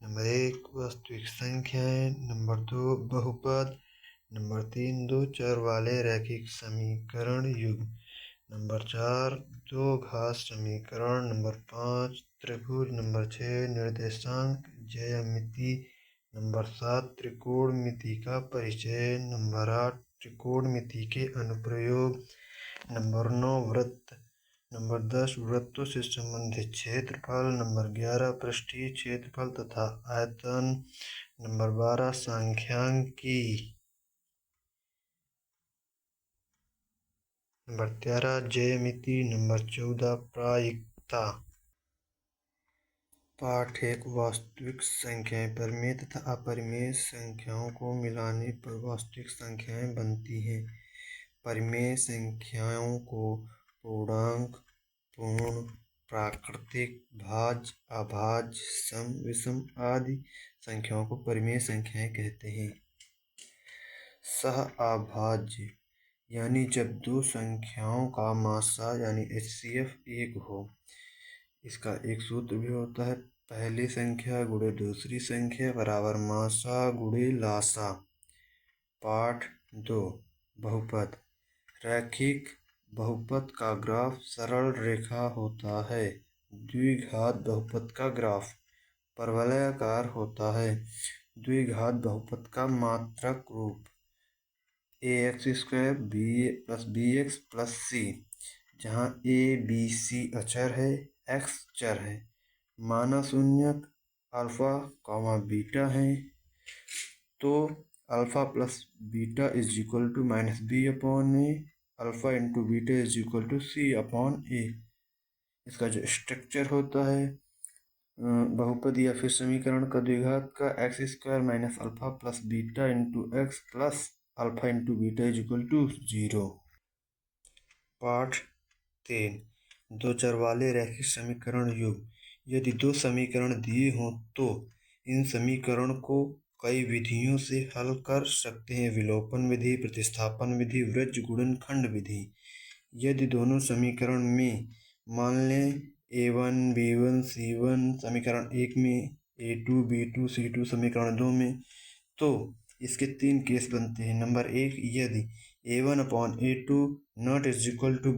Number 1 वास्तविक संख्याएं, number 2 बहुपद, नंबर 3 दो चर वाले रैखिक समीकरण युग्म, नंबर 4 दो घात समीकरण, नंबर 5 त्रिभुज, नंबर 6 निर्देशांक ज्यामिति, नंबर 7 त्रिकोणमिति का परिचय, नंबर 8 त्रिकोणमिति के अनुप्रयोग, नंबर 9 वृत्त, नंबर 10 वृत्तों से संबंधित क्षेत्रफल, नंबर 11 पृष्ठीय क्षेत्रफल तथा आयतन, नंबर 12 सांख्यिकी, नंबर 13 ज्यामिति, नंबर 14 प्रायिकता। पाठ 1 वास्तविक संख्याएं परिमेय तथा अपरिमेय संख्याओं को मिलाने पर वास्तविक संख्याएं बनती हैं। परिमेय संख्याओं को पूर्णांक, पूर्ण, प्राकृतिक, भाज्य, अभाज्य, सम, विषम आदि संख्याओं को परिमेय संख्याएं कहते हैं। सह अभाज्य यानी जब दो संख्याओं का मासा यानी HCF एक हो। इसका एक सूत्र भी होता है, पहली संख्या गुणे दूसरी संख्या बराबर मासा गुणे लासा। पाठ 2 बहुपद। रैखिक बहुपद का ग्राफ सरल रेखा होता है। द्विघात बहुपद का ग्राफ परवलयाकार होता है। द्विघात बहुपद का मात्रक रूप ax² + bx + c, जहाँ a, b, c अचर है, x चर है। माना शून्यक अल्फा, बीटा है, तो alpha + beta = b/a, alpha × beta = c/a। इसका जो स्ट्रक्चर होता है बहुपद या फिर समीकरण का द्विघात का x² - alpha + beta × x + alpha × beta = 0। पाठ 3 दो चर वाले रैखिक समीकरण युग्म। यदि दो समीकरण दिए हों तो इन समीकरण को कई विधियों से हल कर सकते हैं। विलोपन विधि, प्रतिस्थापन विधि, वृज्ज गुणनखंड विधि। यदि दोनों समीकरण में मान लें a1 b1 c1 समीकरण 1 में, a2 b2 c2 समीकरण 2 में, तो इसके 3 केस बनते हैं। नंबर 1 यदि a1/a2 ≠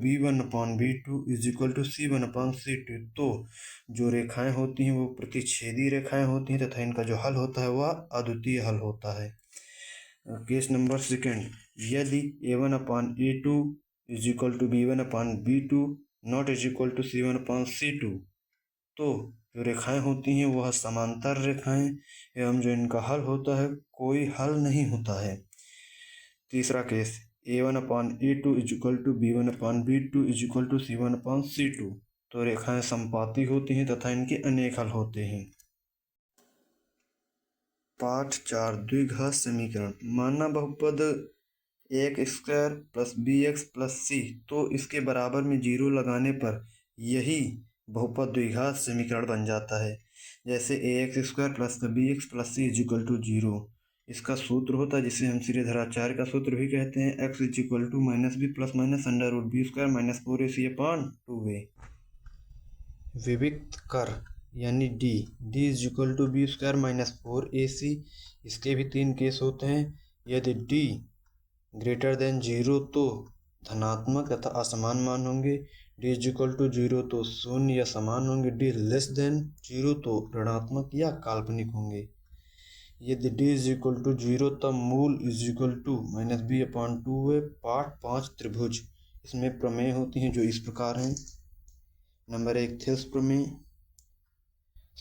b1/b2 = c1/c2, तो जो रेखाएं होती हैं वो प्रतिच्छेदी रेखाएं होती हैं तथा इनका जो हल होता है वह अद्वितीय हल होता है। केस नंबर 2 यदि a1/a2 = b1/b2 ≠ c1/c2, तो जो रेखाएं होती हैं वह समांतर रेखाएं एवं जो इनका हल होता है कोई हल नहीं होता है। तीसरा केस a1/a2 = b1/b2 = c1/c2, तो रेखाएं समपाती होती हैं तथा इनके अनेक हल होते हैं। पाठ 4 द्विघात समीकरण। माना बहुपद ax² + bx + c, तो इसके बराबर में 0 लगाने पर यही बहुपद द्विघात समीकरण बन जाता है। जैसे ax² + bx + c = 0। इसका सूत्र होता है जिसे हम श्रीधराचार्य का सूत्र भी कहते हैं, x = -b + √b² - 4ac/2a। विविक्त कर यानी d = b² - 4ac। इसके भी 3 केस होते हैं। यदि d > 0 तो धनात्मक तथा असमान मान होंगे, d = 0 तो शून्य या समान होंगे, d < 0 तो ऋणात्मक या काल्पनिक होंगे। यदि d = 0 तब मूल = -b/2a। पाठ 5 त्रिभुज। इसमें प्रमेय होती हैं जो इस प्रकार हैं। नंबर 1 थिल्स प्रमेय।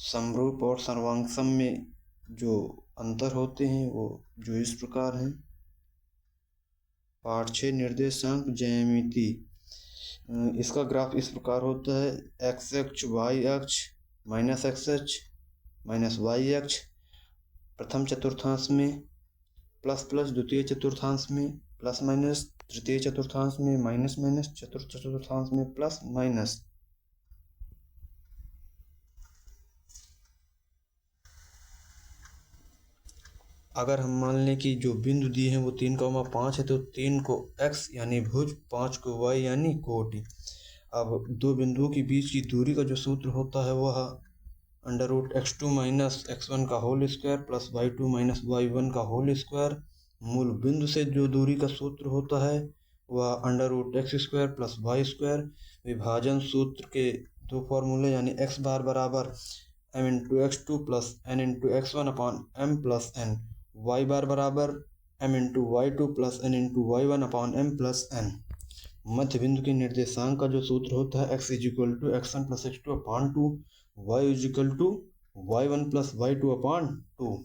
समरूप और सर्वांगसम में जो अंतर होते हैं वो जो इस प्रकार हैं। पाठ 6 निर्देशांक ज्यामिति। इसका ग्राफ इस प्रकार होता है, x अक्ष, y अक्ष, -x अक्ष, -y अक्ष प्रथम चतुर्थांश में, प्लस द्वितीय चतुर्थांश में, प्लस तृतीय चतुर्थांश में, माइनस चतुर्थ चतुर्थांश में, प्लस। अगर हम मान लें कि जो बिंदु दिए हैं वो 3,5 है, तो 3 को x यानी भुज, 5 को y यानी कोटि। अब दो बिंदुओं के बीच की दूरी का जो सूत्र होता है वह under root x2 minus x1 का whole square plus y2 minus y1 का होल स्क्वायर। मूल बिंदु से जो दूरी का सूत्र होता है वह under root x square plus y square. विभाजन सूत्र के दो फॉर्मूले यानी x बार बराबर m into x2 plus n into x1 upon m plus n, y bar बराबर m into y2 plus n into y1 upon m plus n। मध्य बिंदु के निर्देशांक का जो सूत्र होता है x is equal to x1 plus x2 upon 2, y is equal to y1 plus y2 upon 2।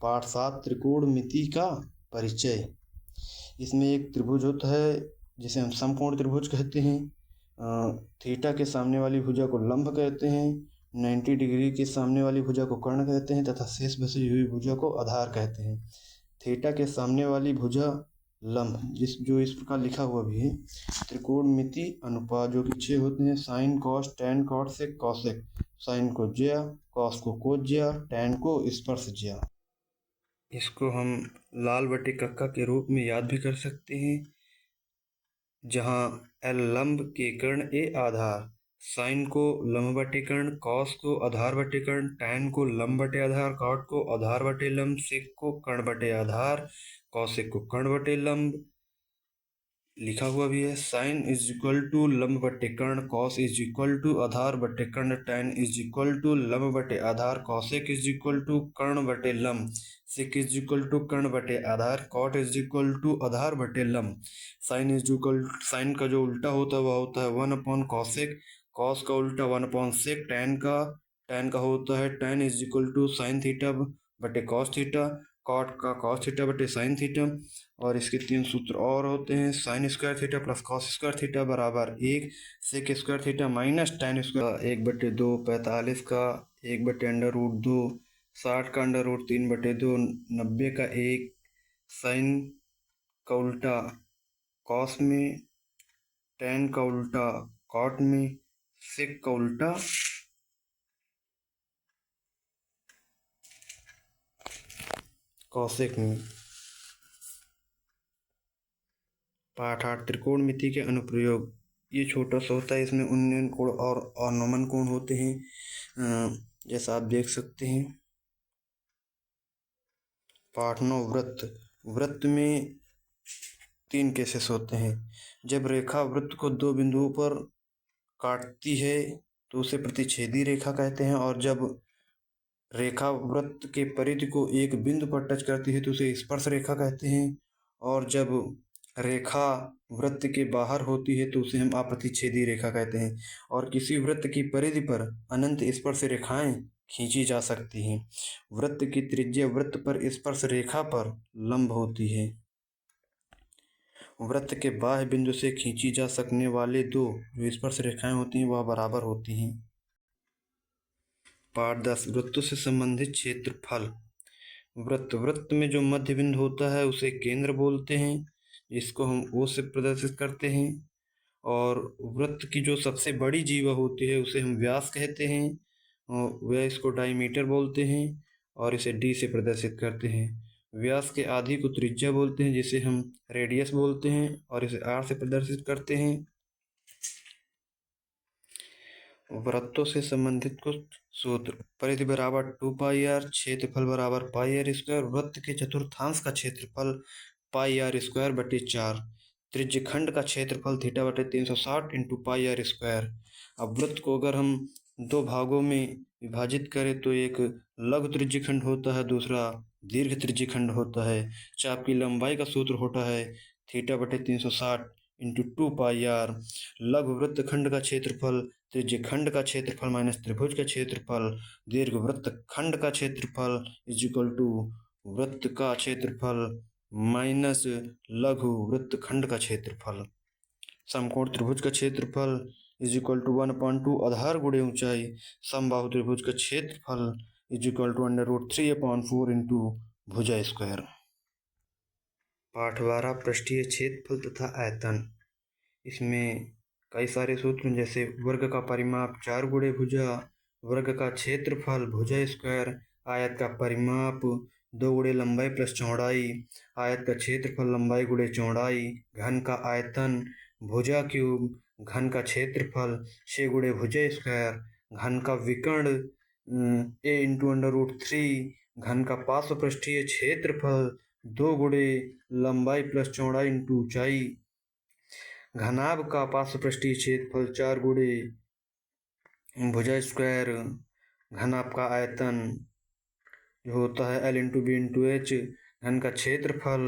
पाठ 7 त्रिकोणमिति का परिचय। इसमें एक त्रिभुज होता है जिसे हम समकोण त्रिभुज कहते हैं। थीटा के सामने वाली भुजा को लंब कहते हैं, 90 डिग्री के सामने वाली भुजा को कर्ण कहते हैं तथा शेष बची हुई भुजा को आधार कहते हैं। थीटा के सामने वाली भुजा लंब जो इस प्रकार लिखा हुआ भी है, त्रिकोणमिति अनुपात जो कि 6 होते हैं, sine cos tan cot sec cosec. Sine को ज्या, कॉस को कोस ज्या, टैन को स्पर्श ज्या। इसको हम लाल बटे कक्का के रूप में याद भी कर सकते हैं, जहाँ एल लंब के कर्ण ए आधार, साइन को लंब बटे कर्ण, कॉस को आधार बटे कर्ण, टैन को लंब बटे आधार, कॉट को आधार बटे लंब, सेक को कर्ण बटे आधार, कॉसेक को कर्ण बटे लंब लिखा हुआ भी है। साइन इज इक्वल टू लंब बटे कर्ण, कॉस इज इक्वल टू आधार बटे कर्ण, टैन इज इक्वल टू लंब बटे आधार, कॉसेक इज इक्वल टू कर्ण बटे लंब, सेक इज इक्वल टू कर्ण बटे आधार, कॉट इज इक्वल टू आधार बटे लंब। साइन का जो उल्टा होता है वह होता है 1 अपॉन कॉसेक, कॉस का उल्टा 1 अपॉन सेक, टैन का होता है tan is equal to sine theta बटे कॉस थीटा, कॉट का कॉस थीटा बटे साइन थीटा। और इसके 3 सूत्र और होते हैं, sine square theta plus cos square theta बराबर 1, sec square theta minus tan square 1/2, 45 का 1 अंडर रूट 2, 60 का अंडर रूट 3/2, 90 का 1, साइन का उल्टा कॉस में, टैन का उल्टा कॉट में, सेक का उल्टा कॉसेक में। पाठ 8 त्रिकोणमिति के अनुप्रयोग। ये छोटा सा होता है, इसमें उन्नयन कोण और अवनमन कोण होते हैं, जैसा आप देख सकते हैं। पाठ 9 वृत्त। वृत्त में 3 केसेस होते हैं। जब रेखा वृत्त को 2 बिंदुओं पर काटती है तो उसे प्रतिच्छेदी रेखा कहते हैं, और जब रेखा वृत्त के परिधि को एक बिंदु पर टच करती है तो उसे स्पर्श रेखा कहते हैं, और जब रेखा वृत्त के बाहर होती है तो उसे हम अप्रतिच्छेदी रेखा कहते हैं। और किसी वृत्त की परिधि पर अनंत स्पर्श रेखाएं खींची जा सकती हैं। वृत्त की त्रिज्या वृत्त पर स्पर्श रेखा पर लंब होती है। वृत्त के बाह्य बिंदु से खींची जा सकने वाले 2 जो स्पर्श रेखाएं होती हैं वह बराबर होती हैं। पाठ 10 वृत्तों से संबंधित क्षेत्रफल। वृत्त में जो मध्य बिंदु होता है उसे केंद्र बोलते हैं, जिसको हम O से प्रदर्शित करते हैं। और वृत्त की जो सबसे बड़ी जीवा होती है उसे हम व्यास कहते हैं, और वह इसको डायमीटर बोलते हैं और इसे D से प्रदर्शित करते हैं। व्यास के आधी को त्रिज्या बोलते हैं, जिसे हम रेडियस बोलते हैं और इसे R से प्रदर्शित करते हैं। वृत्तों से संबंधित कुछ सूत्र। परिधि बराबर 2πr, क्षेत्रफल बराबर πr स्क्वायर, वृत्त के चतुर्थांश का क्षेत्रफल πr स्क्वायर बटे 4, त्रिज्यखंड का क्षेत्रफल थीटा बटे 360 इंटू πr स्क्वायर। अब वृत्त को अगर हम 2 भागों में विभाजित करें तो एक लघु त्रिज्यखंड होता है, दूसरा दीर्घ त्रिज्यखंड होता है। चाप की लंबाई का सूत्र होता है थीटा बटे 360 इंटू 2πr। लघु वृत्तखंड का क्षेत्रफल त्रिज्यखंड का क्षेत्रफल माइनस त्रिभुज का क्षेत्रफल, दीर्घ वृत्तखंड का क्षेत्रफल इज इक्वल टू वृत्त का क्षेत्रफल माइनस लघु वृत्तखंड का क्षेत्रफल। समकोण त्रिभुज का क्षेत्रफल इज इक्वल टू 1/2 आधार गुणे ऊंचाई, समबाहु त्रिभुज का क्षेत्रफल is equal to under root 3/4 into भुजा स्क्वायर। पाठ 12 पृष्ठीय क्षेत्रफल तथा आयतन। इसमें कई सारे सूत्र, जैसे वर्ग का परिमाप 4 गुणे भुजा, वर्ग का क्षेत्रफल भुजा स्क्वायर, आयत का परिमाप 2 गुणे लंबाई प्लस चौड़ाई, आयत का क्षेत्रफल लंबाई गुणे चौड़ाई, घन का आयतन भुजा क्यूब, घन का क्षेत्रफल 6 गुणे भुजा स्क्वायर, घन का विकर्ण ए इंटू अंडर रूट 3 घन का पार्श्व पृष्ठीय क्षेत्रफल 2 गुणे लंबाई प्लस चौड़ाई इंटू ऊंचाई। घनाभ का पार्श्व पृष्ठीय क्षेत्रफल 4 गुणे भुजा स्क्वायर। घनाभ का आयतन जो होता है L into B into H. घन का क्षेत्रफल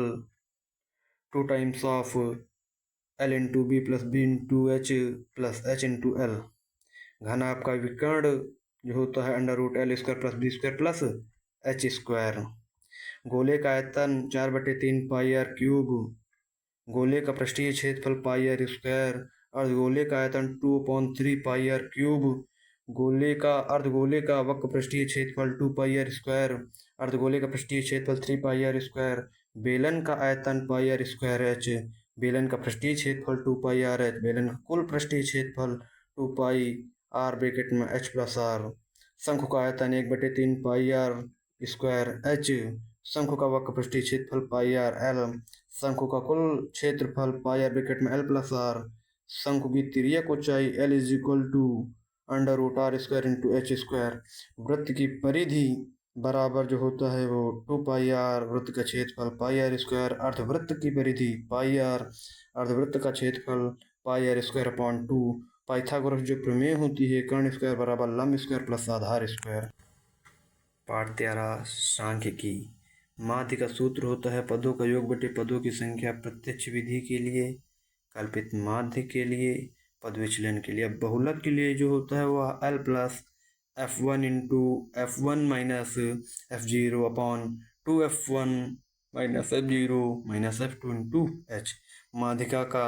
2 times of L into B plus B into H plus H into L. घनाभ का विकर्ण जो होता है under root L square plus B square plus H square. गोले का आयतन 4/3 पाई आर क्यूब। गोले का पृष्ठीय क्षेत्रफल पाई आर स्क्वायर। अर्धगोले का आयतन 2/3 पाई आर क्यूब। अर्धगोले का वक्र पृष्ठीय क्षेत्रफल 2 पाई आर स्क्वायर। अर्धगोले का पृष्ठीय क्षेत्रफल 3 पाई आर स्क्वायर। बेलन का आयतन पाई आर स्क्वायर एच। बेलन का पृष्ठीय क्षेत्रफल 2 पाई आर एच। बेलन का कुल पृष्ठीय क्षेत्रफल 2 पाई आर ब्रैकेट में एच प्लस आर। शंकु का आयतन 1/3 पाई आर स्क्वायर एच। शंकु का वक्र पृष्ठीय क्षेत्रफल पाई आर एल। शंकु का कुल क्षेत्रफल पाई आर ब्रैकेट में एल प्लस आर। शंकु की तिर्यक ऊंचाई L is equal to under root r square into h square. वृत्त की परिधि बराबर जो होता है वो 2 पाई आर। वृत्त का क्षेत्रफल पाई आर स्क्वायर। अर्धवृत्त की परिधि पाई आर। अर्धवृत्त का क्षेत्रफल pi are square upon 2। Pythagoras जो प्रमेय होती है कर्ण स्क्वायर बराबर लंब स्क्वायर प्लस आधार स्क्वायर। पाठ 13 सांख्यिकी। माध्य का सूत्र होता है पदों का योग बटे पदों की संख्या प्रत्यक्ष विधि के लिए, कल्पित माध्य के लिए, पद विचलन के लिए। अब बहुलक के लिए जो होता है वह L plus F1 into F1 minus F0 upon 2F1 minus F0 minus F2 into H। माध्यिका का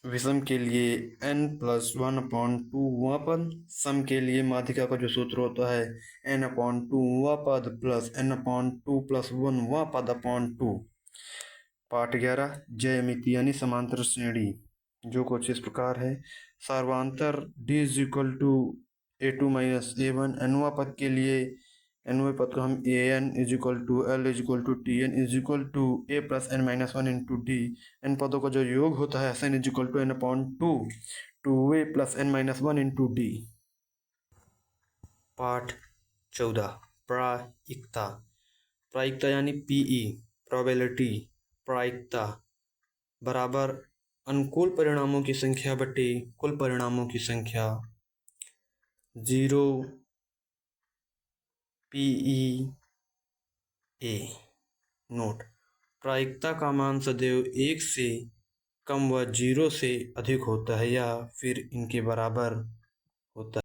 विषम के लिए n प्लस 1 अपॉन 2 वां पद। सम के लिए माध्यिका का जो सूत्र होता है n अपॉन 2 वां पद प्लस n अपॉन 2 प्लस 1 वां पद अपॉन 2। पाठ 11 ज्यामिति यानी समांतर श्रेणी जो कुछ इस प्रकार है। सर्वांतर d is equal to a2 minus a1। nवां पद के लिए nवें पद को हम an is equal to l is equal to tn is equal to a plus n minus 1 into d। n पदों का जो योग होता है sn is equal to n upon 2a plus n minus 1 into d। पाठ 14 प्रायिकता। प्रायिकता यानी PE प्रोबेबिलिटी। प्रायिकता बराबर अनुकूल परिणामों की संख्या बटे कुल परिणामों की संख्या। 0 PE A। नोट: प्रायिकता का मान सदैव 1 से कम व 0 से अधिक होता है या फिर इनके बराबर होता है।